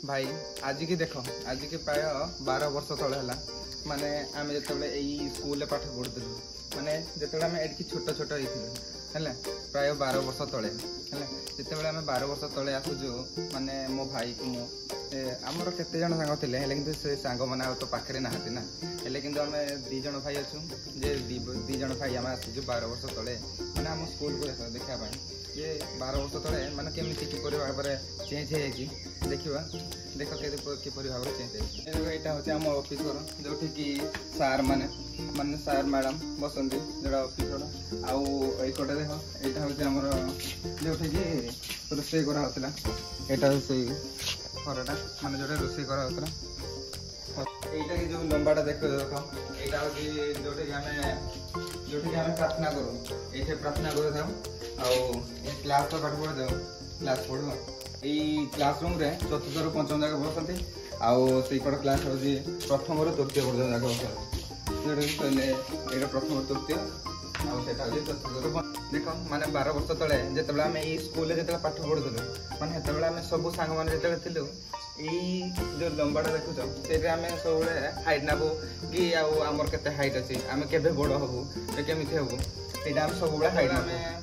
भाई आज की देख आज की प्राय 12 वर्ष तले है माने आम जो स्कूल पाठ पढ़ुलु माने जो आम एडिकी छोट छोट होते प्राय 12 वर्ष तले जिते आम 12 वर्ष तले आसुचु माने मो भाई को मु आमर केते जन सांग थे कि से सांग मैंने तो पाखे ना ना हेल्ले कि आम दीज भाई अच्छु जे दीज भाई आम आसुचु 12 वर्ष तले मैंने आम स्कूल को देखा ये 12 वर्ष तले माने केमी किपर भाव में चेंज हो देखा देख किपर भाव में चेंज यहाँ हूँ आम ऑफिसर जो कि सार माने माने सार मैडम बसंती जोड़ा ऑफिसर आउटे देख यहाँ हूँ आमर जो कि रोषे कराला यहाँ से घरटा माने जो रोषे कराला এইটা কি যে লম্বাটা দেখো দেখো এটা হচ্ছে যেটা কি আমি প্রার্থনা করু এইটা প্রার্থনা করে দাও আও এই ক্লাস তো পাঠ পড়ে দাও ক্লাস পড়ো এই ক্লাসরুম রে চতুর্থ ରୁ পঞ্চম যাক বসନ୍ତି আও সেই কোড ক্লাস হচ্ছে প্রথম ରୁ তৃতীয় পর্যন্ত যাক বসନ୍ତି যেটা কি কইলে এটা প্রথম ରୁ তৃতীয় আও সেটা হচ্ছে চতুর্থ ରୁ দেখ মানে 12 ବର୍ଷ তଳେ যেতବେଳେ আমি এই স্কুলে যেতବେଳେ পাঠ পড়ুଥିଲୁ মানে সেতବେଳେ আমি ସବୁ ସାଙ୍ଗ ମାନେ ଯେତବେଳେ ଥିଲୁ এই जो लंबाटा देखुच से सब हाइट नबू कि आमर केते हाइट अच्छी आम के बड़ हबू केमी हबू यहाँ सब हाइट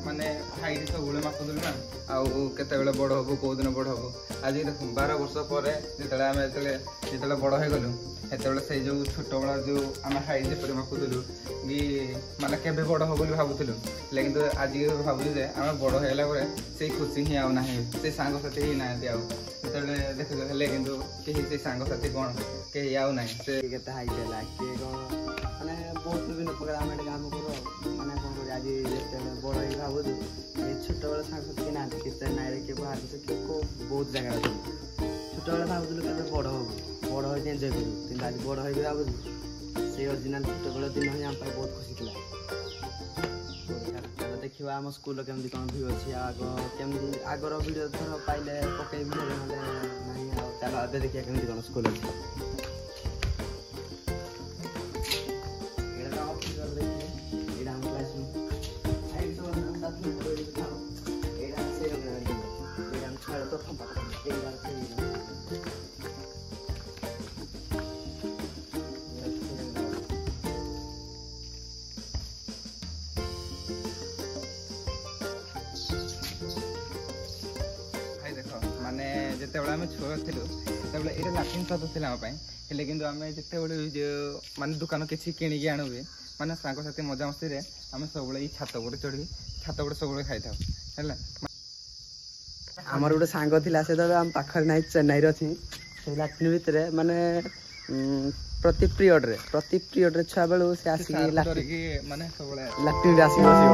माने हाइट सब मापुलु ना आते बड़ हबू कौ दिन बड़ हबू आज देख 12 वर्ष पर जो बड़ हो गलु से जो छोट बड़ा जो आम हाइट जपर मापुलु कि माने के बड़ हो बोली भावुलु लेकिन आज भावुलु जे आम बड़ होगा पर से खुशी ही आना से सांगसाथी ही ना देख हेल्ले किंतु कहीं से सांगसाथी कौन कहीं आउ ना से केते हाइट है किए कौन माने बहुत विभिन्न प्रकार आम काम करो माने कौन कर आज बड़ ही भावु ये छोट बड़ा सांगसाथी ना केते नाई के बाहर के बहुत जगह छोट बड़ा भावुलु के बड़ हो बड़ हो एंजॉय करू किंतु आज बड़ हो भावु से ओरिजिनल छोट बड़ा दिन ही आम बहुत खुशी थी देखा आम स्कूल केमती कौन भ्यू अच्छी आग केमती आगर भिडियो थर पाइले पकई भिडियो ना चलो अब देखिए केमती कौन स्कूल अच्छी माने जिते आम छोड़ थिलु तबले एटा लाटिन छत थिला हम पई हेले किंतु आमे जिते जो माने दुकान किछि किनि के आनु माने सांग साथी मजा मस्ती रे आमे सब ई छात ऊपर चढ़ी छात ऊपर सब खाइ थाउ हैला हमर गोटे सांग थिला से हम पाखर नाही चेन्नई रे छी से लाटिन भीतर माने प्रति पीरियड रे छुआ बेलू से आसी लाटिन माने सब लाटिन रे आसी बसियो